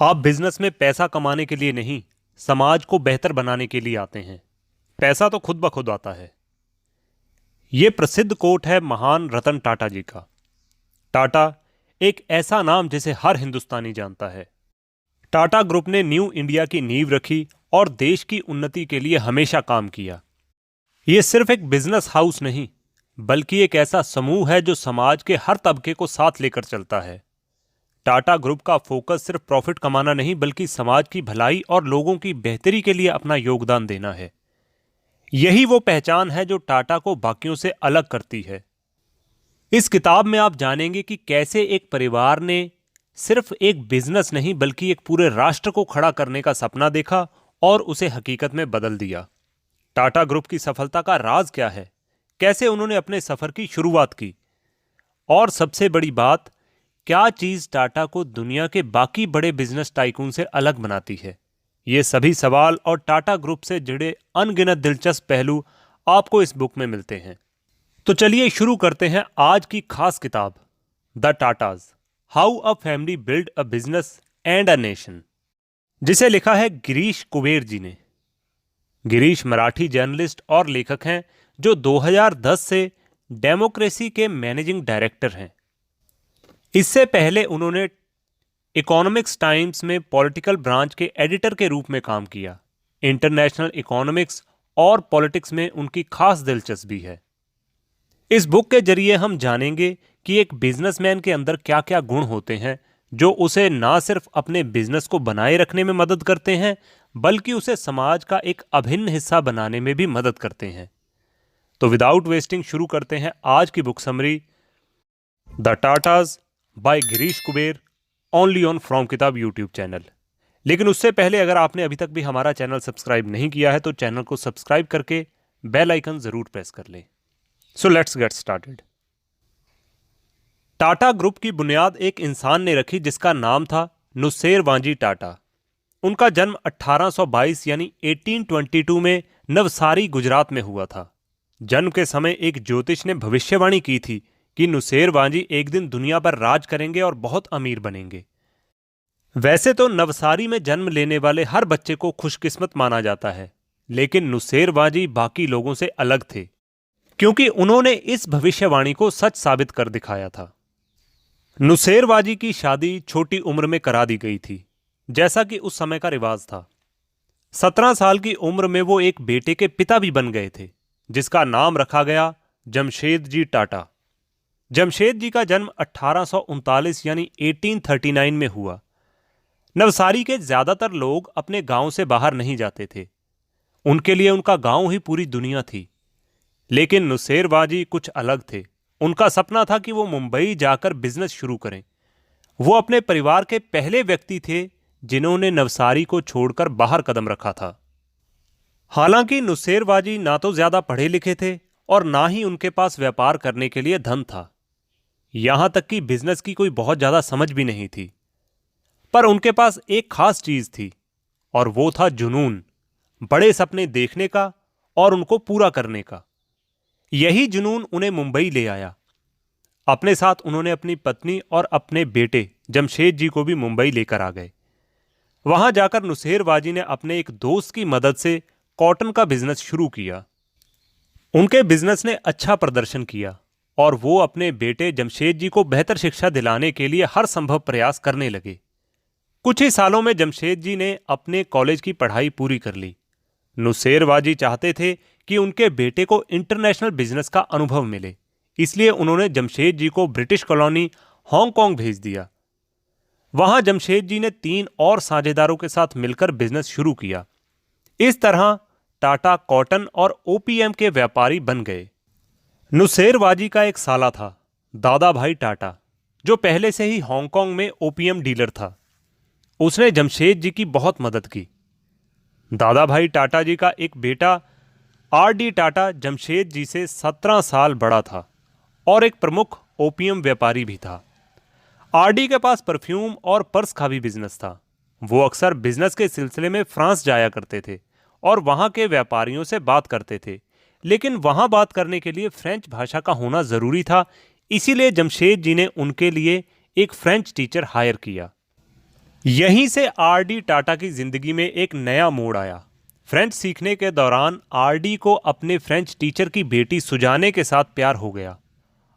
आप बिजनेस में पैसा कमाने के लिए नहीं, समाज को बेहतर बनाने के लिए आते हैं। पैसा तो खुद ब खुद आता है। यह प्रसिद्ध कोट है महान रतन टाटा जी का। टाटा एक ऐसा नाम जिसे हर हिंदुस्तानी जानता है। टाटा ग्रुप ने न्यू इंडिया की नींव रखी और देश की उन्नति के लिए हमेशा काम किया। यह सिर्फ एक बिजनेस हाउस नहीं, बल्कि एक ऐसा समूह है जो समाज के हर तबके को साथ लेकर चलता है। टाटा ग्रुप का फोकस सिर्फ प्रॉफिट कमाना नहीं, बल्कि समाज की भलाई और लोगों की बेहतरी के लिए अपना योगदान देना है। यही वो पहचान है जो टाटा को बाकियों से अलग करती है। इस किताब में आप जानेंगे कि कैसे एक परिवार ने सिर्फ एक बिजनेस नहीं, बल्कि एक पूरे राष्ट्र को खड़ा करने का सपना देखा और उसे हकीकत में बदल दिया। टाटा ग्रुप की सफलता का राज क्या है, कैसे उन्होंने अपने सफर की शुरुआत की, और सबसे बड़ी बात, क्या चीज टाटा को दुनिया के बाकी बड़े बिजनेस टाइकून से अलग बनाती है। ये सभी सवाल और टाटा ग्रुप से जुड़े अनगिनत दिलचस्प पहलू आपको इस बुक में मिलते हैं। तो चलिए शुरू करते हैं आज की खास किताब, the Tatas, how a family build a business and a nation, जिसे लिखा है गिरीश कुबेर जी ने। गिरीश मराठी जर्नलिस्ट और लेखक हैं जो 2010 से डेमोक्रेसी के मैनेजिंग डायरेक्टर हैं। इससे पहले उन्होंने इकोनॉमिक्स टाइम्स में पॉलिटिकल ब्रांच के एडिटर के रूप में काम किया। इंटरनेशनल इकोनॉमिक्स और पॉलिटिक्स में उनकी खास दिलचस्पी है। इस बुक के जरिए हम जानेंगे कि एक बिजनेसमैन के अंदर क्या क्या गुण होते हैं जो उसे ना सिर्फ अपने बिजनेस को बनाए रखने में मदद करते हैं, बल्कि उसे समाज का एक अभिन्न हिस्सा बनाने में भी मदद करते हैं। तो विदाउट वेस्टिंग शुरू करते हैं आज की book summary, the Tatas by Girish Kuber, only on from किताब यूट्यूब चैनल। लेकिन उससे पहले अगर आपने अभी तक भी हमारा चैनल सब्सक्राइब नहीं किया है तो चैनल को सब्सक्राइब करके बेल आइकन जरूर प्रेस कर लें। So let's get started. Tata group की बुनियाद एक इंसान ने रखी जिसका नाम था नुसेर वांजी टाटा। उनका जन्म 1822 यानी 1822 में नवसारी, गुजरात में हुआ था। जन्म के समय एक ज्योतिष ने भविष्यवाणी की थी कि नुसेर वांजी एक दिन दुनिया पर राज करेंगे और बहुत अमीर बनेंगे। वैसे तो नवसारी में जन्म लेने वाले हर बच्चे को खुशकिस्मत माना जाता है, लेकिन नुसेर वांजी बाकी लोगों से अलग थे क्योंकि उन्होंने इस भविष्यवाणी को सच साबित कर दिखाया था। नुसेर वांजी की शादी छोटी उम्र में करा दी गई थी, जैसा कि उस समय का रिवाज था। 17 साल की उम्र में वो एक बेटे के पिता भी बन गए थे, जिसका नाम रखा गया जमशेद जी टाटा। जमशेद जी का जन्म 1839 यानी 1839 में हुआ। नवसारी के ज्यादातर लोग अपने गांव से बाहर नहीं जाते थे। उनके लिए उनका गांव ही पूरी दुनिया थी। लेकिन नुसेर वांजी कुछ अलग थे। उनका सपना था कि वो मुंबई जाकर बिजनेस शुरू करें। वो अपने परिवार के पहले व्यक्ति थे जिन्होंने नवसारी को छोड़कर बाहर कदम रखा था। हालांकि नुसेर वांजी ना तो ज्यादा पढ़े लिखे थे और ना ही उनके पास व्यापार करने के लिए धन था। यहां तक कि बिजनेस की कोई बहुत ज्यादा समझ भी नहीं थी। पर उनके पास एक खास चीज थी और वो था जुनून, बड़े सपने देखने का और उनको पूरा करने का। यही जुनून उन्हें मुंबई ले आया। अपने साथ उन्होंने अपनी पत्नी और अपने बेटे जमशेद जी को भी मुंबई लेकर आ गए। वहां जाकर नुसेर वांजी ने अपने एक दोस्त की मदद से कॉटन का बिजनेस शुरू किया। उनके बिजनेस ने अच्छा प्रदर्शन किया और वो अपने बेटे जमशेद जी को बेहतर शिक्षा दिलाने के लिए हर संभव प्रयास करने लगे। कुछ ही सालों में जमशेद जी ने अपने कॉलेज की पढ़ाई पूरी कर ली। नुसेर वांजी चाहते थे कि उनके बेटे को इंटरनेशनल बिजनेस का अनुभव मिले, इसलिए उन्होंने जमशेद जी को ब्रिटिश कॉलोनी हांगकांग भेज दिया। वहां जमशेद जी ने 3 और साझेदारों के साथ मिलकर बिजनेस शुरू किया। इस तरह टाटा कॉटन और ओपीएम के व्यापारी बन गए। नुसेर वांजी का एक साला था, दादा भाई टाटा, जो पहले से ही हांगकांग में ओपीएम डीलर था। उसने जमशेद जी की बहुत मदद की। दादा भाई टाटा जी का एक बेटा आर.डी. टाटा जमशेद जी से 17 साल बड़ा था और एक प्रमुख ओपीएम व्यापारी भी था। आर.डी. के पास परफ्यूम और पर्स का भी बिजनेस था। वो अक्सर बिजनेस के सिलसिले में फ्रांस जाया करते थे और वहां के व्यापारियों से बात करते थे, लेकिन वहां बात करने के लिए फ्रेंच भाषा का होना जरूरी था। इसीलिए जमशेद जी ने उनके लिए एक फ्रेंच टीचर हायर किया। यहीं से आर.डी. टाटा की जिंदगी में एक नया मोड़ आया। फ्रेंच सीखने के दौरान आर.डी. को अपने फ्रेंच टीचर की बेटी सुजाने के साथ प्यार हो गया।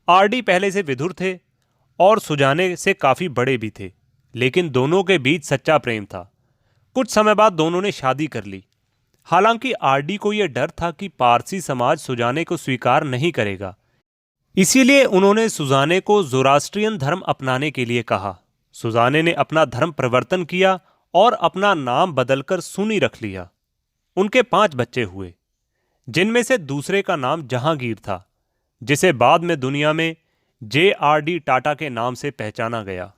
आर.डी. पहले से विधुर थे और सुजाने से काफी बड़े भी थे, लेकिन दोनों के बीच सच्चा प्रेम था। कुछ समय बाद दोनों ने शादी कर ली। हालांकि आर.डी. को यह डर था कि पारसी समाज सुजाने को स्वीकार नहीं करेगा, इसीलिए उन्होंने सुजाने को ज़ोरास्ट्रियन धर्म अपनाने के लिए कहा। सुजाने ने अपना धर्म परिवर्तन किया और अपना नाम बदलकर सुनी रख लिया। उनके 5 बच्चे हुए, जिनमें से दूसरे का नाम जहांगीर था, जिसे बाद में दुनिया में जे.आर.डी. टाटा के नाम से पहचाना गया।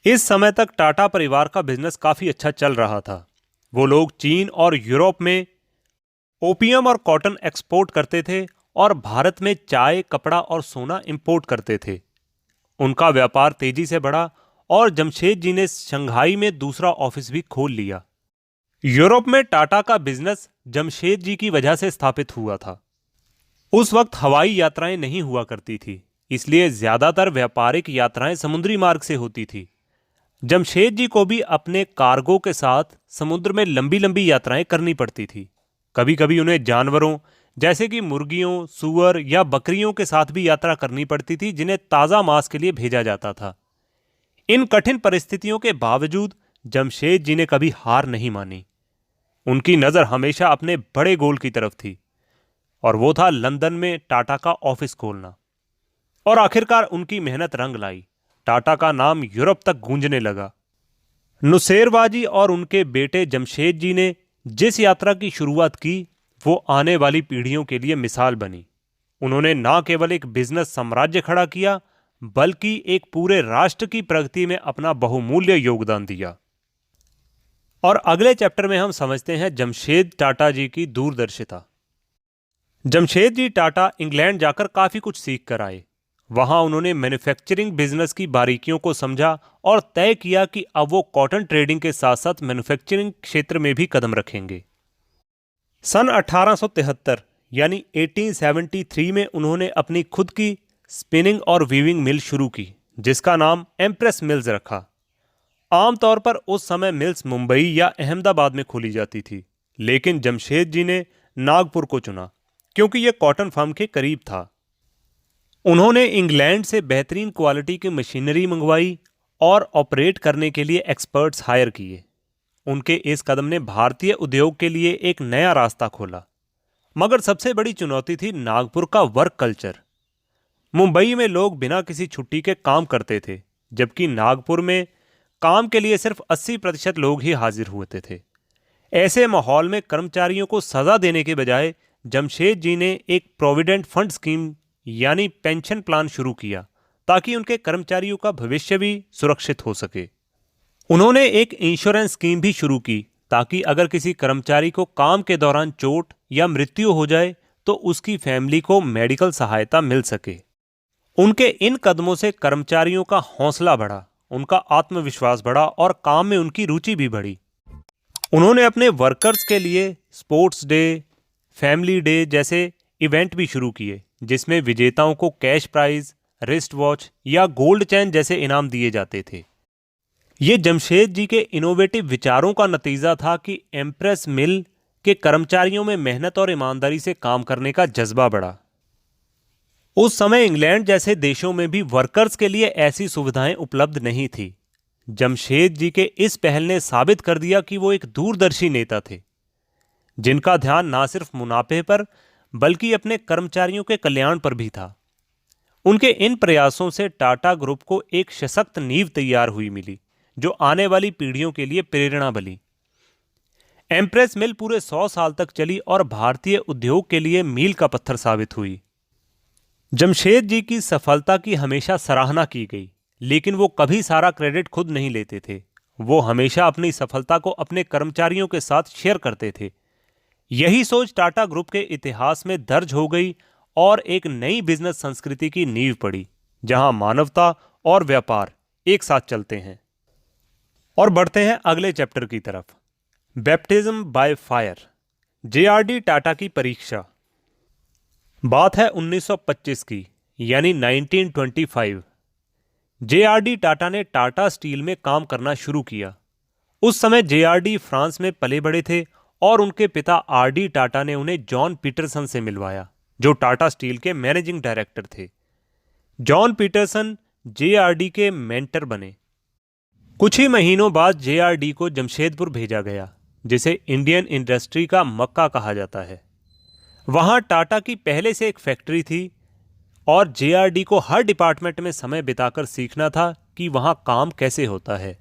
इस समय तक टाटा परिवार का बिजनेस काफी अच्छा चल रहा था। वो लोग चीन और यूरोप में ओपियम और कॉटन एक्सपोर्ट करते थे और भारत में चाय, कपड़ा और सोना इंपोर्ट करते थे। उनका व्यापार तेजी से बढ़ा और जमशेद जी ने शंघाई में दूसरा ऑफिस भी खोल लिया। यूरोप में टाटा का बिजनेस जमशेद जी की वजह से स्थापित हुआ था। उस वक्त हवाई यात्राएं नहीं हुआ करती थी, इसलिए ज्यादातर व्यापारिक यात्राएं समुद्री मार्ग से होती थी। जमशेद जी को भी अपने कार्गो के साथ समुद्र में लंबी लंबी यात्राएं करनी पड़ती थी। कभी कभी उन्हें जानवरों जैसे कि मुर्गियों, सूअर या बकरियों के साथ भी यात्रा करनी पड़ती थी, जिन्हें ताज़ा मांस के लिए भेजा जाता था। इन कठिन परिस्थितियों के बावजूद जमशेद जी ने कभी हार नहीं मानी। उनकी नज़र हमेशा अपने बड़े गोल की तरफ थी, और वो था लंदन में टाटा का ऑफिस खोलना। और आखिरकार उनकी मेहनत रंग लाई। टाटा का नाम यूरोप तक गूंजने लगा। नुसेरवाजी और उनके बेटे जमशेद जी ने जिस यात्रा की शुरुआत की, वो आने वाली पीढ़ियों के लिए मिसाल बनी। उन्होंने न केवल एक बिजनेस साम्राज्य खड़ा किया, बल्कि एक पूरे राष्ट्र की प्रगति में अपना बहुमूल्य योगदान दिया। और अगले चैप्टर में हम समझते हैं जमशेद टाटा जी की दूरदर्शिता। जमशेद जी टाटा इंग्लैंड जाकर काफी कुछ सीख कर आए। वहां उन्होंने मैन्युफैक्चरिंग बिजनेस की बारीकियों को समझा और तय किया कि अब वो कॉटन ट्रेडिंग के साथ साथ मैन्युफैक्चरिंग क्षेत्र में भी कदम रखेंगे। सन 1873 यानी 1873 में उन्होंने अपनी खुद की स्पिनिंग और वीविंग मिल शुरू की, जिसका नाम एम्प्रेस मिल्स रखा। आमतौर पर उस समय मिल्स मुंबई या अहमदाबाद में खोली जाती थी, लेकिन जमशेद जी ने नागपुर को चुना क्योंकि यह कॉटन फार्म के करीब था। उन्होंने इंग्लैंड से बेहतरीन क्वालिटी की मशीनरी मंगवाई और ऑपरेट करने के लिए एक्सपर्ट्स हायर किए। उनके इस कदम ने भारतीय उद्योग के लिए एक नया रास्ता खोला। मगर सबसे बड़ी चुनौती थी नागपुर का वर्क कल्चर। मुंबई में लोग बिना किसी छुट्टी के काम करते थे, जबकि नागपुर में काम के लिए सिर्फ 80% लोग ही हाजिर होते थे। ऐसे माहौल में कर्मचारियों को सजा देने के बजाय जमशेद जी ने एक प्रोविडेंट फंड स्कीम यानी पेंशन प्लान शुरू किया, ताकि उनके कर्मचारियों का भविष्य भी सुरक्षित हो सके। उन्होंने एक इंश्योरेंस स्कीम भी शुरू की, ताकि अगर किसी कर्मचारी को काम के दौरान चोट या मृत्यु हो जाए तो उसकी फैमिली को मेडिकल सहायता मिल सके। उनके इन कदमों से कर्मचारियों का हौसला बढ़ा, उनका आत्मविश्वास बढ़ा और काम में उनकी रुचि भी बढ़ी। उन्होंने अपने वर्कर्स के लिए स्पोर्ट्स डे, फैमिली डे जैसे इवेंट भी शुरू किए, जिसमें विजेताओं को कैश प्राइज, रिस्ट वॉच या गोल्ड चैन जैसे इनाम दिए जाते थे। ये जमशेद जी के इनोवेटिव विचारों का नतीजा था कि एम्प्रेस मिल के कर्मचारियों में मेहनत और ईमानदारी से काम करने का जज्बा बढ़ा। उस समय इंग्लैंड जैसे देशों में भी वर्कर्स के लिए ऐसी सुविधाएं उपलब्ध नहीं थी। जमशेद जी के इस पहल ने साबित कर दिया कि वो एक दूरदर्शी नेता थे, जिनका ध्यान ना सिर्फ मुनाफे पर बल्कि अपने कर्मचारियों के कल्याण पर भी था। उनके इन प्रयासों से टाटा ग्रुप को एक सशक्त नींव तैयार हुई मिली, जो आने वाली पीढ़ियों के लिए प्रेरणा बनी। एम्प्रेस मिल पूरे 100 साल तक चली और भारतीय उद्योग के लिए मील का पत्थर साबित हुई। जमशेद जी की सफलता की हमेशा सराहना की गई, लेकिन वो कभी सारा क्रेडिट खुद नहीं लेते थे। वो हमेशा अपनी सफलता को अपने कर्मचारियों के साथ शेयर करते थे। यही सोच टाटा ग्रुप के इतिहास में दर्ज हो गई और एक नई बिजनेस संस्कृति की नींव पड़ी, जहां मानवता और व्यापार एक साथ चलते हैं। और बढ़ते हैं अगले चैप्टर की तरफ, baptism by fire, JRD. Tata की परीक्षा। बात है 1925 की, यानी 1925। जेआरडी टाटा ने टाटा स्टील में काम करना शुरू किया। उस समय जेआरडी फ्रांस में पले बड़े थे और उनके पिता आरडी टाटा ने उन्हें जॉन पीटरसन से मिलवाया, जो टाटा स्टील के मैनेजिंग डायरेक्टर थे। जॉन पीटरसन जेआरडी के मेंटर बने। कुछ ही महीनों बाद जेआरडी को जमशेदपुर भेजा गया, जिसे इंडियन इंडस्ट्री का मक्का कहा जाता है। वहां टाटा की पहले से एक फैक्ट्री थी और जेआरडी को हर डिपार्टमेंट में समय बिताकर सीखना था कि वहां काम कैसे होता है।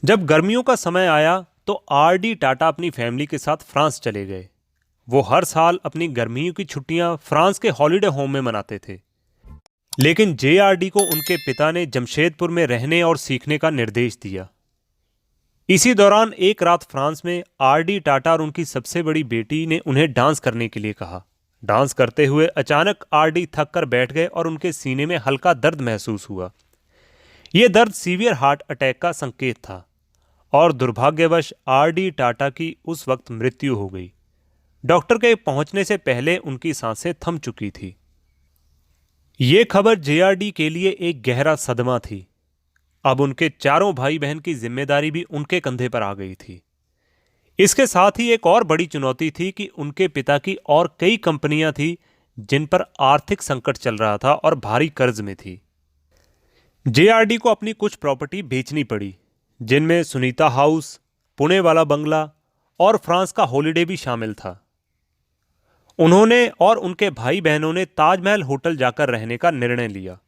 जब गर्मियों का समय आया तो आरडी टाटा अपनी फैमिली के साथ फ्रांस चले गए। वो हर साल अपनी गर्मियों की छुट्टियां फ्रांस के हॉलिडे होम में मनाते थे, लेकिन जेआरडी को उनके पिता ने जमशेदपुर में रहने और सीखने का निर्देश दिया। इसी दौरान एक रात फ्रांस में आरडी टाटा और उनकी सबसे बड़ी बेटी ने उन्हें डांस करने के लिए कहा। डांस करते हुए अचानक आरडी थक कर बैठ गए और उनके सीने में हल्का दर्द महसूस हुआ। यह दर्द सीवियर हार्ट अटैक का संकेत था और दुर्भाग्यवश आरडी टाटा की उस वक्त मृत्यु हो गई। डॉक्टर के पहुंचने से पहले उनकी सांसें थम चुकी थी। यह खबर जेआरडी के लिए एक गहरा सदमा थी। अब उनके चारों भाई बहन की जिम्मेदारी भी उनके कंधे पर आ गई थी। इसके साथ ही एक और बड़ी चुनौती थी कि उनके पिता की और कई कंपनियां थी जिन पर आर्थिक संकट चल रहा था और भारी कर्ज में थी। जेआरडी को अपनी कुछ प्रॉपर्टी बेचनी पड़ी, जिनमें सुनीता हाउस, पुणे वाला बंगला और फ्रांस का हॉलिडे भी शामिल था। उन्होंने और उनके भाई बहनों ने ताजमहल होटल जाकर रहने का निर्णय लिया।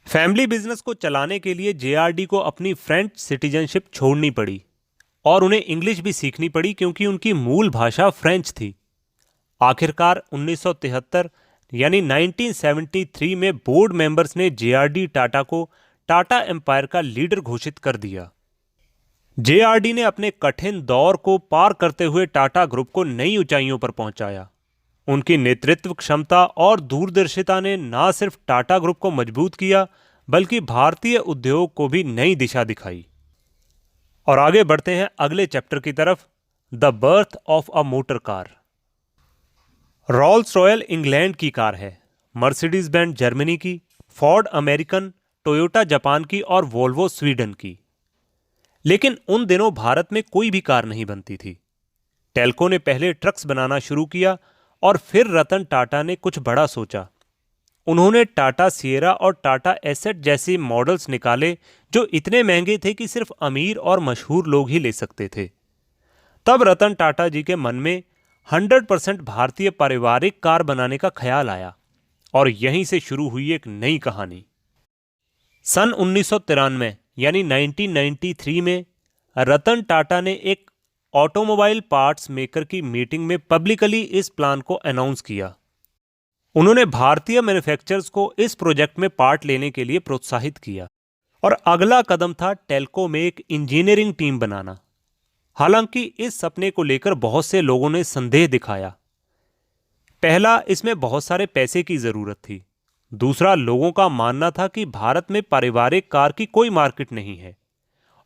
फैमिली बिजनेस को चलाने के लिए जेआरडी को अपनी फ्रेंच सिटीजनशिप छोड़नी पड़ी और उन्हें इंग्लिश भी सीखनी पड़ी, क्योंकि उनकी मूल भाषा फ्रेंच थी। आखिरकार 1973 यानी 1973 में बोर्ड मेंबर्स ने जेआरडी टाटा को टाटा एम्पायर का लीडर घोषित कर दिया। जेआरडी ने अपने कठिन दौर को पार करते हुए टाटा ग्रुप को नई ऊंचाइयों पर पहुंचाया। उनकी नेतृत्व क्षमता और दूरदर्शिता ने न सिर्फ टाटा ग्रुप को मजबूत किया, बल्कि भारतीय उद्योग को भी नई दिशा दिखाई। और आगे बढ़ते हैं अगले चैप्टर की तरफ, the birth of a motor car. Rolls Royal England की कार है, मर्सिडीज बेंज जर्मनी की, फोर्ड अमेरिकन, टोयोटा जापान की और वोल्वो स्वीडन की। लेकिन उन दिनों भारत में कोई भी कार नहीं बनती थी। टेल्को ने पहले ट्रक्स बनाना शुरू किया और फिर रतन टाटा ने कुछ बड़ा सोचा। उन्होंने टाटा सिएरा और टाटा एसेट जैसे मॉडल्स निकाले जो इतने महंगे थे कि सिर्फ अमीर और मशहूर लोग ही ले सकते थे। तब रतन टाटा जी के मन में 100% भारतीय पारिवारिक कार बनाने का ख्याल आया और यहीं से शुरू हुई एक नई कहानी। सन 1993 यानी 1993 में रतन टाटा ने एक ऑटोमोबाइल पार्ट्स मेकर की मीटिंग में पब्लिकली इस प्लान को अनाउंस किया। उन्होंने भारतीय मैन्युफैक्चरर्स को इस प्रोजेक्ट में पार्ट लेने के लिए प्रोत्साहित किया और अगला कदम था टेल्को में एक इंजीनियरिंग टीम बनाना। हालांकि इस सपने को लेकर बहुत से लोगों ने संदेह दिखाया। पहला, इसमें बहुत सारे पैसे की जरूरत थी। दूसरा, लोगों का मानना था कि भारत में पारिवारिक कार की कोई मार्केट नहीं है।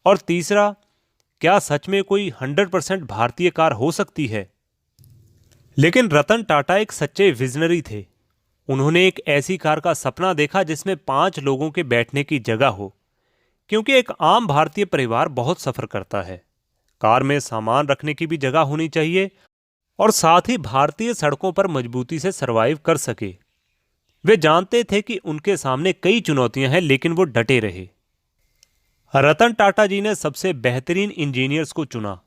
और तीसरा, क्या सच में कोई 100% भारतीय कार हो सकती है? लेकिन रतन टाटा एक सच्चे विजनरी थे। उन्होंने एक ऐसी कार का सपना देखा जिसमें 5 लोगों के बैठने की जगह हो, क्योंकि एक आम भारतीय परिवार बहुत सफर करता है। कार में सामान रखने की भी जगह होनी चाहिए और साथ ही भारतीय सड़कों पर मजबूती से सरवाइव कर सके। वे जानते थे कि उनके सामने कई चुनौतियां हैं, लेकिन वो डटे रहे। रतन टाटा जी ने सबसे बेहतरीन इंजीनियर्स को चुना।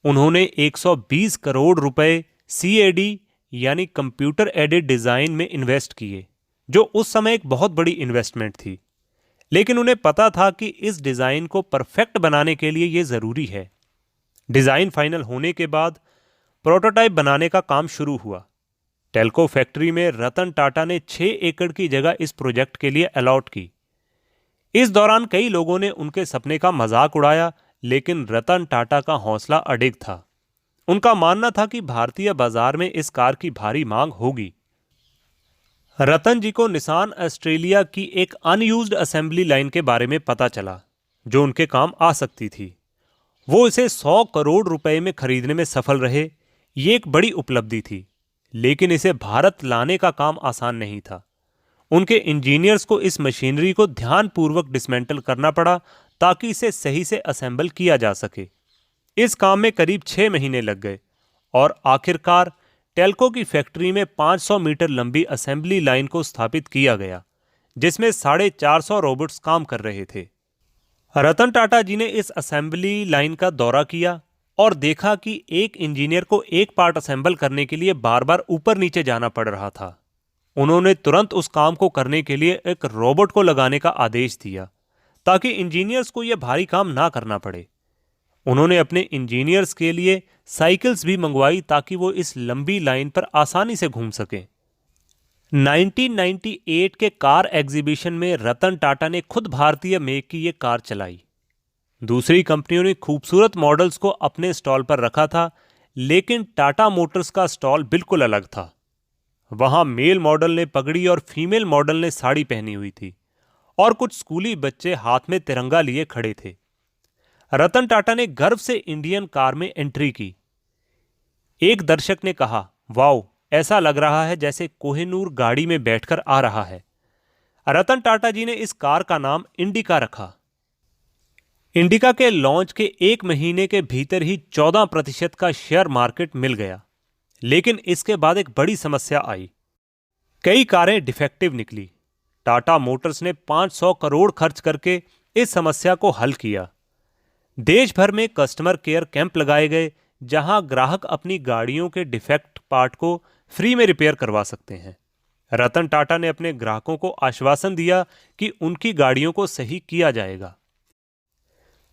उन्होंने 120 करोड़ रुपए CAD यानी कंप्यूटर एडेड डिजाइन में इन्वेस्ट किए, जो उस समय एक बहुत बड़ी इन्वेस्टमेंट थी। लेकिन उन्हें पता था कि इस डिजाइन को परफेक्ट बनाने के लिए यह जरूरी है। डिजाइन फाइनल होने के बाद प्रोटोटाइप बनाने का काम शुरू हुआ। टेल्को फैक्ट्री में रतन टाटा ने 6 एकड़ की जगह इस प्रोजेक्ट के लिए अलॉट की। इस दौरान कई लोगों ने उनके सपने का मजाक उड़ाया, लेकिन रतन टाटा का हौसला अडिग था। उनका मानना था कि भारतीय बाजार में इस कार की भारी मांग होगी। रतन जी को निसान ऑस्ट्रेलिया की एक अनयूज्ड असेंबली लाइन के बारे में पता चला, जो उनके काम आ सकती थी। वो इसे 100 करोड़ रुपए में खरीदने में सफल रहे। ये एक बड़ी उपलब्धि थी, लेकिन इसे भारत लाने का काम आसान नहीं था। उनके इंजीनियर्स को इस मशीनरी को ध्यानपूर्वक डिसमेंटल करना पड़ा ताकि इसे सही से असेंबल किया जा सके। इस काम में करीब 6 महीने लग गए और आखिरकार टेल्को की फैक्ट्री में 500 मीटर लंबी असेंबली लाइन को स्थापित किया गया, जिसमें 450 रोबोट्स काम कर रहे थे। रतन टाटा जी ने इस असेंबली लाइन का दौरा किया और देखा कि एक इंजीनियर को एक पार्ट असेंबल करने के लिए बार बार ऊपर नीचे जाना पड़ रहा था। उन्होंने तुरंत उस काम को करने के लिए एक रोबोट को लगाने का आदेश दिया ताकि इंजीनियर्स को यह भारी काम ना करना पड़े। उन्होंने अपने इंजीनियर्स के लिए साइकिल्स भी मंगवाई ताकि वो इस लंबी लाइन पर आसानी से घूम सकें। 1998 के कार एग्जीबिशन में रतन टाटा ने खुद भारतीय मेक की ये कार चलाई। दूसरी कंपनियों ने खूबसूरत मॉडल्स को अपने स्टॉल पर रखा था, लेकिन टाटा मोटर्स का स्टॉल बिल्कुल अलग था। वहां मेल मॉडल ने पगड़ी और फीमेल मॉडल ने साड़ी पहनी हुई थी और कुछ स्कूली बच्चे हाथ में तिरंगा लिए खड़े थे। रतन टाटा ने गर्व से इंडियन कार में एंट्री की। एक दर्शक ने कहा, वाओ, ऐसा लग रहा है जैसे कोहिनूर गाड़ी में बैठकर आ रहा है। रतन टाटा जी ने इस कार का नाम इंडिका रखा। इंडिका के लॉन्च के 1 महीने के भीतर ही 14% का शेयर मार्केट मिल गया, लेकिन इसके बाद एक बड़ी समस्या आई। कई कारें डिफेक्टिव निकली। टाटा मोटर्स ने 500 करोड़ खर्च करके इस समस्या को हल किया। देश भर में कस्टमर केयर कैंप लगाए गए, जहां ग्राहक अपनी गाड़ियों के डिफेक्ट पार्ट को फ्री में रिपेयर करवा सकते हैं। रतन टाटा ने अपने ग्राहकों को आश्वासन दिया कि उनकी गाड़ियों को सही किया जाएगा।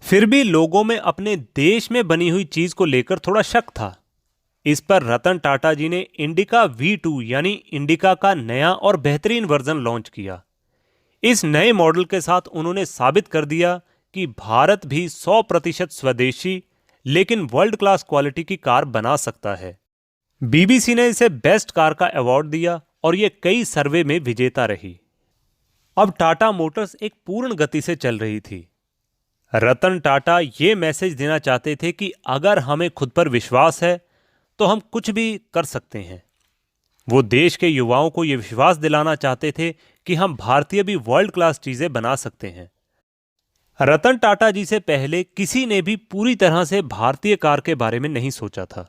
फिर भी लोगों में अपने देश में बनी हुई चीज को लेकर थोड़ा शक था। इस पर रतन टाटा जी ने इंडिका V2 यानी इंडिका का नया और बेहतरीन वर्जन लॉन्च किया। इस नए मॉडल के साथ उन्होंने साबित कर दिया कि भारत भी 100% स्वदेशी लेकिन वर्ल्ड क्लास क्वालिटी की कार बना सकता है। BBC ने इसे बेस्ट कार का अवार्ड दिया और यह कई सर्वे में विजेता रही। अब टाटा मोटर्स एक पूर्ण गति से चल रही थी। रतन टाटा ये मैसेज देना चाहते थे कि अगर हमें खुद पर विश्वास है तो हम कुछ भी कर सकते हैं। वो देश के युवाओं को यह विश्वास दिलाना चाहते थे कि हम भारतीय भी वर्ल्ड क्लास चीजें बना सकते हैं। रतन टाटा जी से पहले किसी ने भी पूरी तरह से भारतीय कार के बारे में नहीं सोचा था,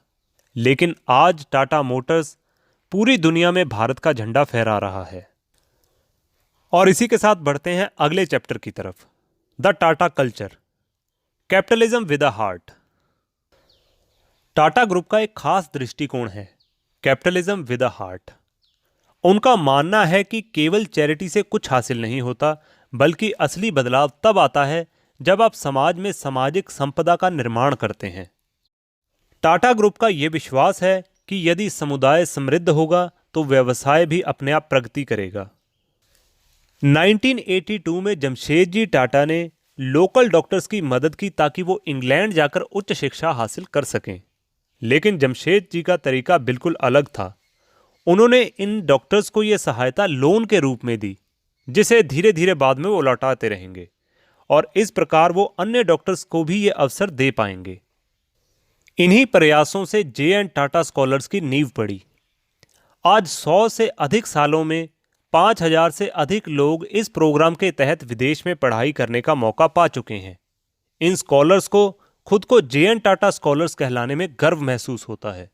लेकिन आज टाटा मोटर्स पूरी दुनिया में भारत का झंडा फहरा रहा है। और इसी के साथ बढ़ते हैं अगले चैप्टर की तरफ, the Tata culture, capitalism with a heart. Tata group का एक खास दृष्टिकोण है, कैपिटलिज्म विद अ हार्ट। उनका मानना है कि केवल चैरिटी से कुछ हासिल नहीं होता, बल्कि असली बदलाव तब आता है जब आप समाज में सामाजिक संपदा का निर्माण करते हैं। टाटा ग्रुप का यह विश्वास है कि यदि समुदाय समृद्ध होगा तो व्यवसाय भी अपने आप प्रगति करेगा। 1982 में जमशेदजी टाटा ने लोकल डॉक्टर्स की मदद की ताकि वो इंग्लैंड जाकर उच्च शिक्षा हासिल कर सकें, लेकिन जमशेद जी का तरीका बिल्कुल अलग था। उन्होंने इन डॉक्टर्स को यह सहायता लोन के रूप में दी, जिसे धीरे धीरे बाद में वो लौटाते रहेंगे और इस प्रकार वो अन्य डॉक्टर्स को भी ये अवसर दे पाएंगे। इन्हीं प्रयासों से J&T टाटा स्कॉलर्स की नींव पड़ी। आज 100 से अधिक सालों में 5000 से अधिक लोग इस प्रोग्राम के तहत विदेश में पढ़ाई करने का मौका पा चुके हैं। इन स्कॉलर्स को खुद को J&T टाटा स्कॉलर्स कहलाने में गर्व महसूस होता है।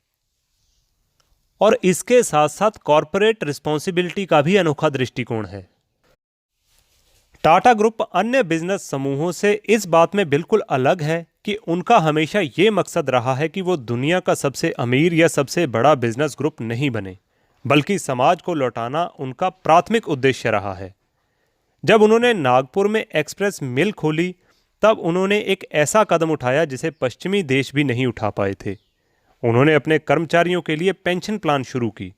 और इसके साथ साथ कॉरपोरेट रिस्पॉन्सिबिलिटी का भी अनोखा दृष्टिकोण है। टाटा ग्रुप अन्य बिजनेस समूहों से इस बात में बिल्कुल अलग है कि उनका हमेशा ये मकसद रहा है कि वो दुनिया का सबसे अमीर या सबसे बड़ा बिजनेस ग्रुप नहीं बने, बल्कि समाज को लौटाना उनका प्राथमिक उद्देश्य रहा है। जब उन्होंने नागपुर में एक्सप्रेस मिल खोली, तब उन्होंने एक ऐसा कदम उठाया जिसे पश्चिमी देश भी नहीं उठा पाए थे। उन्होंने अपने कर्मचारियों के लिए पेंशन प्लान शुरू की।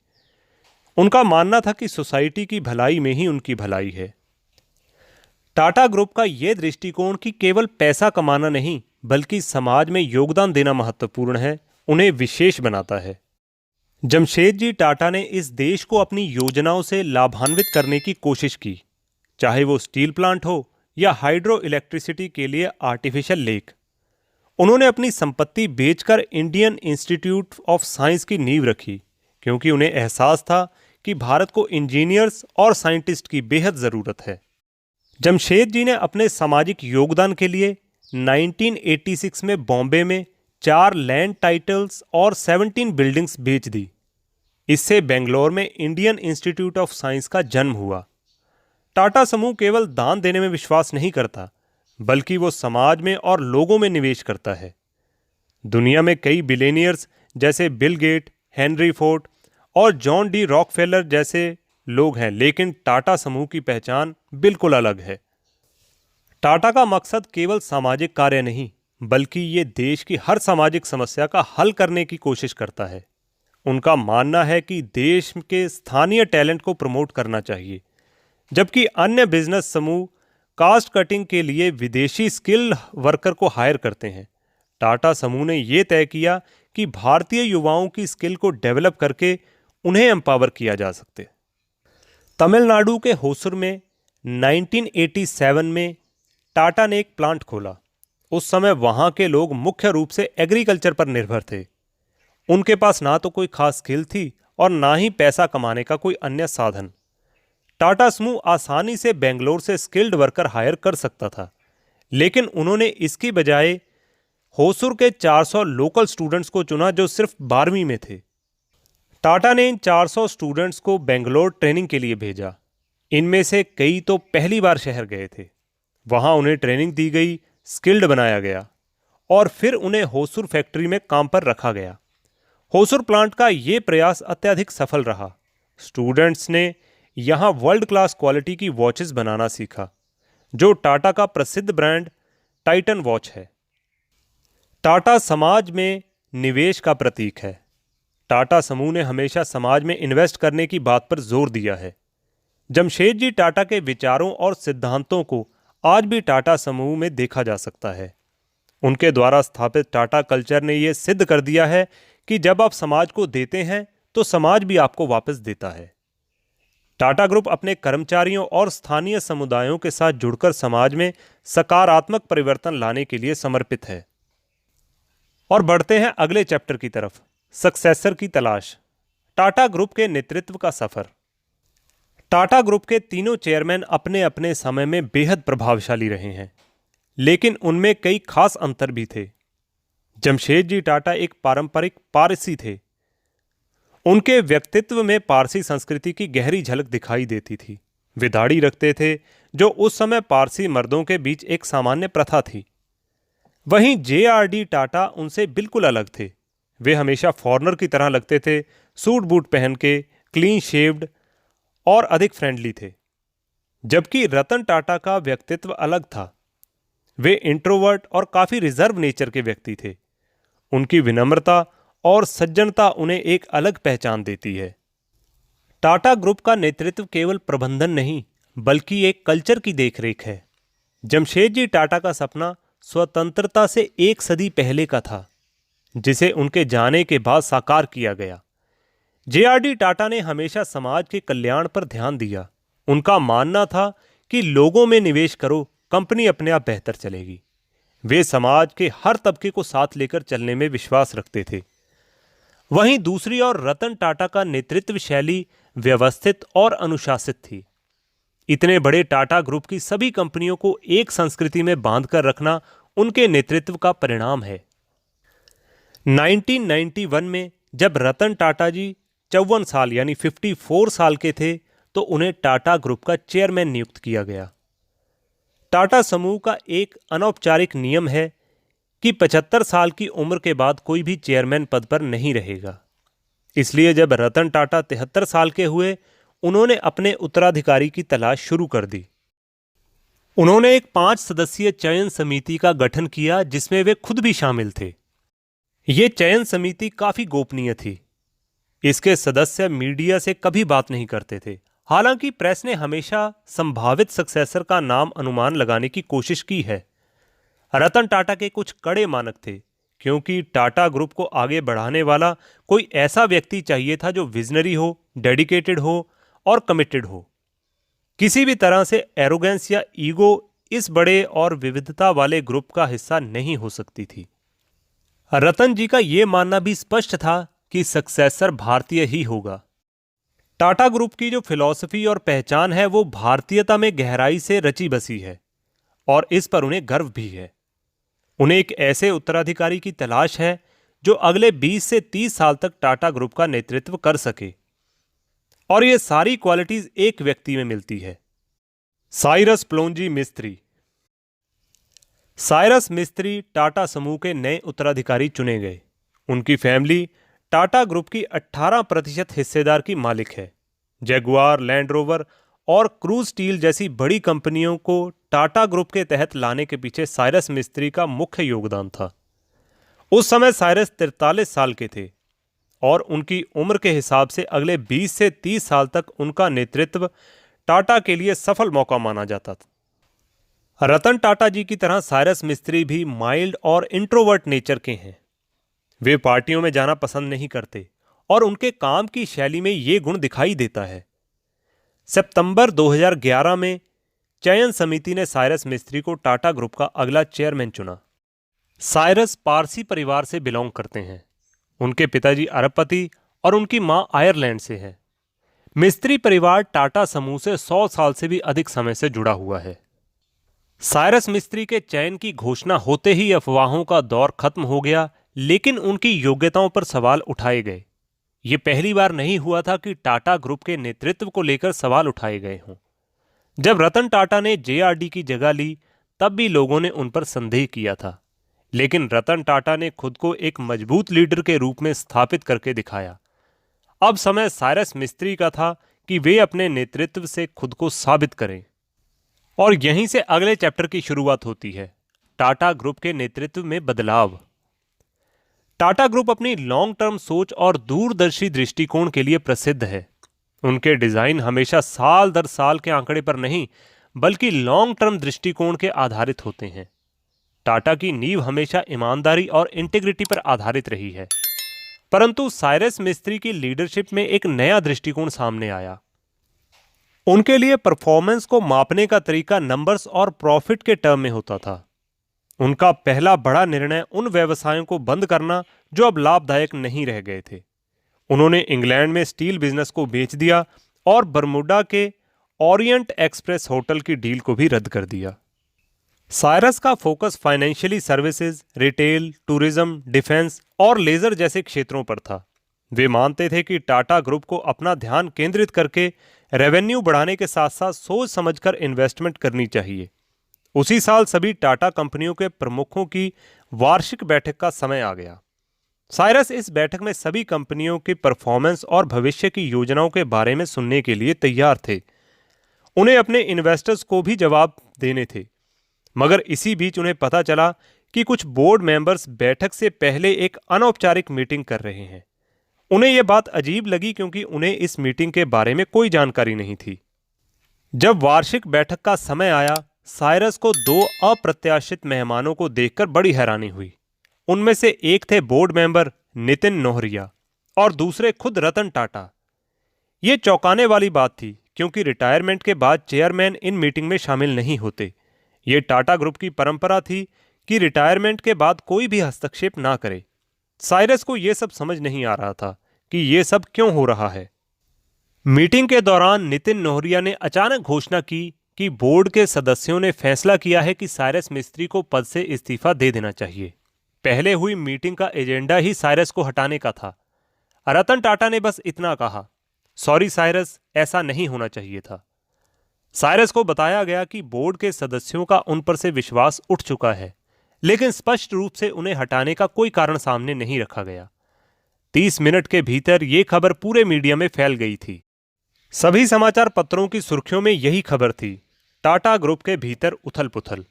उनका मानना था कि सोसाइटी की भलाई में ही उनकी भलाई है। टाटा ग्रुप का यह दृष्टिकोण कि केवल पैसा कमाना नहीं, बल्कि समाज में योगदान देना महत्वपूर्ण है, उन्हें विशेष बनाता है। जमशेदजी टाटा ने इस देश को अपनी योजनाओं से लाभान्वित करने की कोशिश की, चाहे वो स्टील प्लांट हो या हाइड्रो इलेक्ट्रिसिटी के लिए आर्टिफिशियल लेक। उन्होंने अपनी संपत्ति बेचकर इंडियन इंस्टीट्यूट ऑफ साइंस की नींव रखी, क्योंकि उन्हें एहसास था कि भारत को इंजीनियर्स और साइंटिस्ट की बेहद ज़रूरत है। जमशेद जी ने अपने सामाजिक योगदान के लिए 1986 में बॉम्बे में 4 लैंड टाइटल्स और 17 बिल्डिंग्स बेच दी। इससे बेंगलोर में इंडियन इंस्टीट्यूट ऑफ साइंस का जन्म हुआ। टाटा समूह केवल दान देने में विश्वास नहीं करता, बल्कि वो समाज में और लोगों में निवेश करता है। दुनिया में कई बिलियनियर्स जैसे बिल गेट, हेनरी फोर्ड और जॉन डी रॉकफेलर जैसे लोग हैं, लेकिन टाटा समूह की पहचान बिल्कुल अलग है। टाटा का मकसद केवल सामाजिक कार्य नहीं, बल्कि ये देश की हर सामाजिक समस्या का हल करने की कोशिश करता है। उनका मानना है कि देश के स्थानीय टैलेंट को प्रमोट करना चाहिए, जबकि अन्य बिजनेस समूह कास्ट कटिंग के लिए विदेशी स्किल वर्कर को हायर करते हैं। टाटा समूह ने यह तय किया कि भारतीय युवाओं की स्किल को डेवलप करके उन्हें एम्पावर किया जा सकते। तमिलनाडु के होसुर में 1987 में टाटा ने एक प्लांट खोला। उस समय वहां के लोग मुख्य रूप से एग्रीकल्चर पर निर्भर थे। उनके पास ना तो कोई खास स्किल थी और ना ही पैसा कमाने का कोई अन्य साधन। टाटा समूह आसानी से बेंगलोर से स्किल्ड वर्कर हायर कर सकता था, लेकिन उन्होंने इसकी बजाय होसुर के 400 लोकल स्टूडेंट्स को चुना जो सिर्फ 12वीं में थे। टाटा ने इन 400 स्टूडेंट्स को बेंगलोर ट्रेनिंग के लिए भेजा। इनमें से कई तो पहली बार शहर गए थे। वहां उन्हें ट्रेनिंग दी गई, स्किल्ड बनाया गया और फिर उन्हें होसुर फैक्ट्री में काम पर रखा गया। होसुर प्लांट का ये प्रयास अत्यधिक सफल रहा। स्टूडेंट्स ने यहाँ वर्ल्ड क्लास क्वालिटी की वॉचेस बनाना सीखा, जो टाटा का प्रसिद्ध ब्रांड टाइटन वॉच है। टाटा समाज में निवेश का प्रतीक है। टाटा समूह ने हमेशा समाज में इन्वेस्ट करने की बात पर जोर दिया है। जमशेद जी टाटा के विचारों और सिद्धांतों को आज भी टाटा समूह में देखा जा सकता है। उनके द्वारा स्थापित टाटा कल्चर ने यह सिद्ध कर दिया है कि जब आप समाज को देते हैं तो समाज भी आपको वापस देता है। टाटा ग्रुप अपने कर्मचारियों और स्थानीय समुदायों के साथ जुड़कर समाज में सकारात्मक परिवर्तन लाने के लिए समर्पित है। और बढ़ते हैं अगले चैप्टर की तरफ, सक्सेसर की तलाश। टाटा ग्रुप के नेतृत्व का सफर। टाटा ग्रुप के तीनों चेयरमैन अपने अपने समय में बेहद प्रभावशाली रहे हैं, लेकिन उनमें कई खास अंतर भी थे। जमशेद जी टाटा एक पारंपरिक पारसी थे। उनके व्यक्तित्व में पारसी संस्कृति की गहरी झलक दिखाई देती थी। वे दाढ़ी रखते थे, जो उस समय पारसी मर्दों के बीच एक सामान्य प्रथा थी। वहीं JRD टाटा उनसे बिल्कुल अलग थे। वे हमेशा फॉरेनर की तरह लगते थे, सूट बूट पहन के, क्लीन शेव्ड और अधिक फ्रेंडली थे। जबकि रतन टाटा का व्यक्तित्व अलग था। वे इंट्रोवर्ट और काफी रिजर्व नेचर के व्यक्ति थे। उनकी विनम्रता और सज्जनता उन्हें एक अलग पहचान देती है। टाटा ग्रुप का नेतृत्व केवल प्रबंधन नहीं, बल्कि एक कल्चर की देखरेख है। जमशेद जी टाटा का सपना स्वतंत्रता से एक सदी पहले का था, जिसे उनके जाने के बाद साकार किया गया। JRD टाटा ने हमेशा समाज के कल्याण पर ध्यान दिया। उनका मानना था कि लोगों में निवेश करो, कंपनी अपने आप बेहतर चलेगी। वे समाज के हर तबके को साथ लेकर चलने में विश्वास रखते थे। वहीं दूसरी ओर रतन टाटा का नेतृत्व शैली व्यवस्थित और अनुशासित थी। इतने बड़े टाटा ग्रुप की सभी कंपनियों को एक संस्कृति में बांधकर रखना उनके नेतृत्व का परिणाम है। 1991 में जब रतन टाटा जी 54 साल यानी 54 साल के थे, तो उन्हें टाटा ग्रुप का चेयरमैन नियुक्त किया गया। टाटा समूह का एक अनौपचारिक नियम है कि 75 साल की उम्र के बाद कोई भी चेयरमैन पद पर नहीं रहेगा। इसलिए जब रतन टाटा 73 साल के हुए, उन्होंने अपने उत्तराधिकारी की तलाश शुरू कर दी। उन्होंने एक 5 सदस्यीय चयन समिति का गठन किया, जिसमें वे खुद भी शामिल थे। ये चयन समिति काफी गोपनीय थी। इसके सदस्य मीडिया से कभी बात नहीं करते थे। हालांकि प्रेस ने हमेशा संभावित सक्सेसर का नाम अनुमान लगाने की कोशिश की है। रतन टाटा के कुछ कड़े मानक थे, क्योंकि टाटा ग्रुप को आगे बढ़ाने वाला कोई ऐसा व्यक्ति चाहिए था जो विजनरी हो, डेडिकेटेड हो और कमिटेड हो। किसी भी तरह से एरोगेंस या ईगो इस बड़े और विविधता वाले ग्रुप का हिस्सा नहीं हो सकती थी। रतन जी का यह मानना भी स्पष्ट था कि सक्सेसर भारतीय ही होगा। टाटा ग्रुप की जो फिलॉसफी और पहचान है वो भारतीयता में गहराई से रची बसी है और इस पर उन्हें गर्व भी है। उन्हें एक ऐसे उत्तराधिकारी की तलाश है जो अगले 20 से 30 साल तक टाटा ग्रुप का नेतृत्व कर सके और ये सारी क्वालिटीज एक व्यक्ति में मिलती है, साइरस प्लोंजी मिस्त्री। साइरस मिस्त्री टाटा समूह के नए उत्तराधिकारी चुने गए। उनकी फैमिली टाटा ग्रुप की 18% हिस्सेदार की मालिक है। जगुआर, लैंड रोवर और क्रूज स्टील जैसी बड़ी कंपनियों को टाटा ग्रुप के तहत लाने के पीछे साइरस मिस्त्री का मुख्य योगदान था। उस समय साइरस 43 साल के थे और उनकी उम्र के हिसाब से अगले 20 से 30 साल तक उनका नेतृत्व टाटा के लिए सफल मौका माना जाता था। रतन टाटा जी की तरह साइरस मिस्त्री भी माइल्ड और इंट्रोवर्ट नेचर के हैं। वे पार्टियों में जाना पसंद नहीं करते और उनके काम की शैली में ये गुण दिखाई देता है। सितंबर 2011 में चयन समिति ने साइरस मिस्त्री को टाटा ग्रुप का अगला चेयरमैन चुना। साइरस पारसी परिवार से बिलोंग करते हैं। उनके पिताजी अरबपति और उनकी मां आयरलैंड से है। मिस्त्री परिवार टाटा समूह से 100 साल से भी अधिक समय से जुड़ा हुआ है। साइरस मिस्त्री के चयन की घोषणा होते ही अफवाहों का दौर खत्म हो गया, लेकिन उनकी योग्यताओं पर सवाल उठाए गए। ये पहली बार नहीं हुआ था कि टाटा ग्रुप के नेतृत्व को लेकर सवाल उठाए गए हों। जब रतन टाटा ने जेआरडी की जगह ली तब भी लोगों ने उन पर संदेह किया था, लेकिन रतन टाटा ने खुद को एक मजबूत लीडर के रूप में स्थापित करके दिखाया। अब समय साइरस मिस्त्री का था कि वे अपने नेतृत्व से खुद को साबित करें। और यहीं से अगले चैप्टर की शुरुआत होती है, टाटा ग्रुप के नेतृत्व में बदलाव। टाटा ग्रुप अपनी लॉन्ग टर्म सोच और दूरदर्शी दृष्टिकोण के लिए प्रसिद्ध है। उनके डिजाइन हमेशा साल दर साल के आंकड़े पर नहीं बल्कि लॉन्ग टर्म दृष्टिकोण के आधारित होते हैं। टाटा की नींव हमेशा ईमानदारी और इंटीग्रिटी पर आधारित रही है, परंतु साइरस मिस्त्री की लीडरशिप में एक नया दृष्टिकोण सामने आया। उनके लिए परफॉर्मेंस को मापने का तरीका नंबर्स और प्रॉफिट के टर्म में होता था। उनका पहला बड़ा निर्णय उन व्यवसायों को बंद करना जो अब लाभदायक नहीं रह गए थे। उन्होंने इंग्लैंड में स्टील बिजनेस को बेच दिया और बरमुडा के ओरिएंट एक्सप्रेस होटल की डील को भी रद्द कर दिया। साइरस का focus financially services, retail, tourism, defence और लेजर जैसे क्षेत्रों पर था। वे मानते थे कि टाटा ग्रुप को अपना ध्यान केंद्रित करके रेवेन्यू बढ़ाने के साथ साथ सोच समझकर इन्वेस्टमेंट करनी चाहिए। उसी साल सभी टाटा कंपनियों के प्रमुखों की वार्षिक बैठक का समय आ गया। साइरस इस बैठक में सभी कंपनियों की परफॉर्मेंस और भविष्य की योजनाओं के बारे में सुनने के लिए तैयार थे। उन्हें अपने इन्वेस्टर्स को भी जवाब देने थे, मगर इसी बीच उन्हें पता चला कि कुछ बोर्ड मेंबर्स बैठक से पहले एक अनौपचारिक मीटिंग कर रहे हैं। उन्हें यह बात अजीब लगी क्योंकि उन्हें इस मीटिंग के बारे में कोई जानकारी नहीं थी। जब वार्षिक बैठक का समय आया, साइरस को 2 अप्रत्याशित मेहमानों को देखकर बड़ी हैरानी हुई। उनमें से एक थे बोर्ड मेंबर नितिन नोहरिया और दूसरे खुद रतन टाटा। ये चौंकाने वाली बात थी क्योंकि रिटायरमेंट के बाद चेयरमैन इन मीटिंग में शामिल नहीं होते। ये टाटा ग्रुप की परंपरा थी कि रिटायरमेंट के बाद कोई भी हस्तक्षेप ना करे। साइरस को यह सब समझ नहीं आ रहा था कि यह सब क्यों हो रहा है। मीटिंग के दौरान नितिन नोहरिया ने अचानक घोषणा की कि बोर्ड के सदस्यों ने फैसला किया है कि साइरस मिस्त्री को पद से इस्तीफा दे देना चाहिए। पहले हुई मीटिंग का एजेंडा ही साइरस को हटाने का था। रतन टाटा ने बस इतना कहा, सॉरी साइरस, ऐसा नहीं होना चाहिए था। साइरस को बताया गया कि बोर्ड के सदस्यों का उन पर से विश्वास उठ चुका है, लेकिन स्पष्ट रूप से उन्हें हटाने का कोई कारण सामने नहीं रखा गया। 30 मिनट के भीतर यह खबर पूरे मीडिया में फैल गई थी। सभी समाचार पत्रों की सुर्खियों में यही खबर थी, टाटा ग्रुप के भीतर उथल पुथल।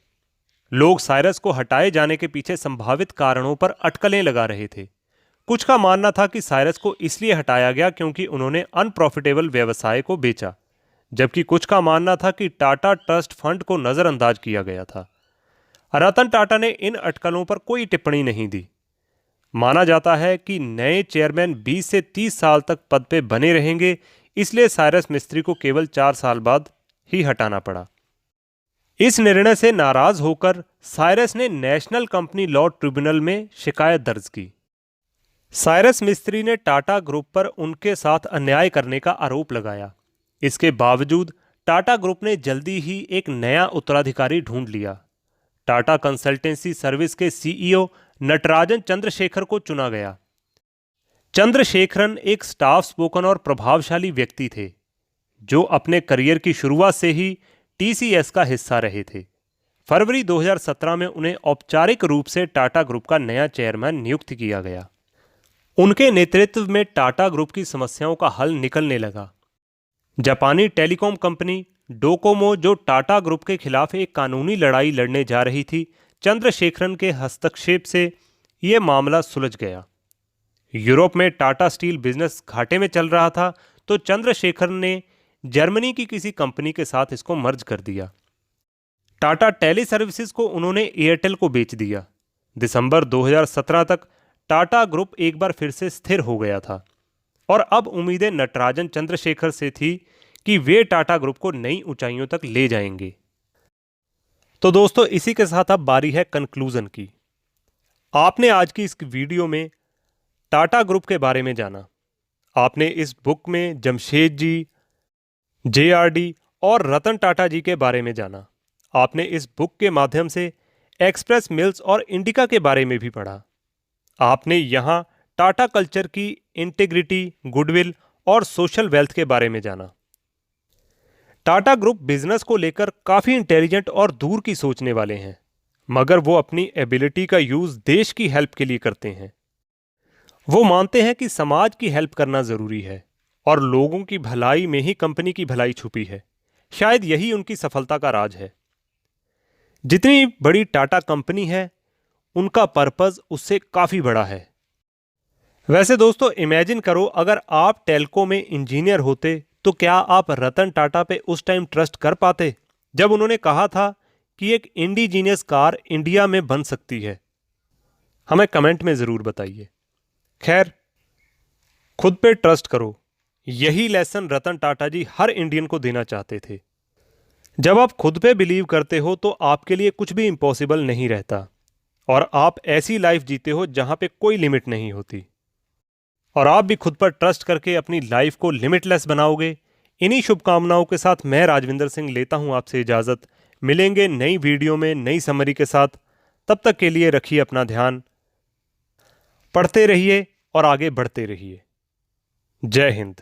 लोग साइरस को हटाए जाने के पीछे संभावित कारणों पर अटकलें लगा रहे थे। कुछ का मानना था कि साइरस को इसलिए हटाया गया क्योंकि उन्होंने अनप्रॉफिटेबल व्यवसाय को बेचा, जबकि कुछ का मानना था कि टाटा ट्रस्ट फंड को नजरअंदाज किया गया था। रतन टाटा ने इन अटकलों पर कोई टिप्पणी नहीं दी। माना जाता है कि नए चेयरमैन 20 से 30 साल तक पद पे बने रहेंगे, इसलिए साइरस मिस्त्री को केवल 4 साल बाद ही हटाना पड़ा। इस निर्णय से नाराज होकर साइरस ने नेशनल कंपनी लॉ ट्रिब्यूनल में शिकायत दर्ज की। साइरस मिस्त्री ने टाटा ग्रुप पर उनके साथ अन्याय करने का आरोप लगाया। इसके बावजूद टाटा ग्रुप ने जल्दी ही एक नया उत्तराधिकारी ढूंढ लिया। टाटा कंसल्टेंसी सर्विस के सीईओ नटराजन चंद्रशेखर को चुना गया। चंद्रशेखरन एक स्टाफ स्पोकन और प्रभावशाली व्यक्ति थे, जो अपने करियर की शुरुआत से ही टीसीएस का हिस्सा रहे थे। फरवरी 2017 में उन्हें औपचारिक रूप से टाटा ग्रुप का नया चेयरमैन नियुक्त किया गया। उनके नेतृत्व में टाटा ग्रुप की समस्याओं का हल निकलने लगा। जापानी टेलीकॉम कंपनी डोकोमो, जो टाटा ग्रुप के खिलाफ एक कानूनी लड़ाई लड़ने जा रही थी, चंद्रशेखरन के हस्तक्षेप से यह मामला सुलझ गया। यूरोप में टाटा स्टील बिजनेस घाटे में चल रहा था, तो चंद्रशेखरन ने जर्मनी की किसी कंपनी के साथ इसको मर्ज कर दिया। टाटा टेली सर्विसेज को उन्होंने एयरटेल को बेच दिया। दिसंबर 2017 तक टाटा ग्रुप एक बार फिर से स्थिर हो गया था और अब उम्मीदें नटराजन चंद्रशेखर से थी कि वे टाटा ग्रुप को नई ऊंचाइयों तक ले जाएंगे। तो दोस्तों, इसी के साथ अब बारी है कंक्लूजन की। आपने आज की इस वीडियो में टाटा ग्रुप के बारे में जाना। आपने इस बुक में जमशेद जी, जेआरडी और रतन टाटा जी के बारे में जाना। आपने इस बुक के माध्यम से एक्सप्रेस मिल्स और इंडिका के बारे में भी पढ़ा। आपने यहाँ टाटा कल्चर की इंटीग्रिटी, गुडविल और सोशल वेल्थ के बारे में जाना। टाटा ग्रुप बिजनेस को लेकर काफ़ी इंटेलिजेंट और दूर की सोचने वाले हैं, मगर वो अपनी एबिलिटी का यूज़ देश की हेल्प के लिए करते हैं। वो मानते हैं कि समाज की हेल्प करना ज़रूरी है और लोगों की भलाई में ही कंपनी की भलाई छुपी है। शायद यही उनकी सफलता का राज है। जितनी बड़ी टाटा कंपनी है, उनका पर्पस उससे काफ़ी बड़ा है। वैसे दोस्तों, इमेजिन करो अगर आप टेल्को में इंजीनियर होते तो क्या आप रतन टाटा पे उस टाइम ट्रस्ट कर पाते जब उन्होंने कहा था कि एक इंडिजीनियस कार इंडिया में बन सकती है? हमें कमेंट में ज़रूर बताइए। खैर, खुद पे ट्रस्ट करो। यही लेसन रतन टाटा जी हर इंडियन को देना चाहते थे। जब आप खुद पे बिलीव करते हो तो आपके लिए कुछ भी इम्पॉसिबल नहीं रहता और आप ऐसी लाइफ जीते हो जहां पे कोई लिमिट नहीं होती। और आप भी खुद पर ट्रस्ट करके अपनी लाइफ को लिमिटलेस बनाओगे। इन्हीं शुभकामनाओं के साथ मैं राजविंदर सिंह लेता हूं आपसे इजाज़त। मिलेंगे नई वीडियो में नई समरी के साथ। तब तक के लिए रखिए अपना ध्यान, पढ़ते रहिए और आगे बढ़ते रहिए। जय हिंद।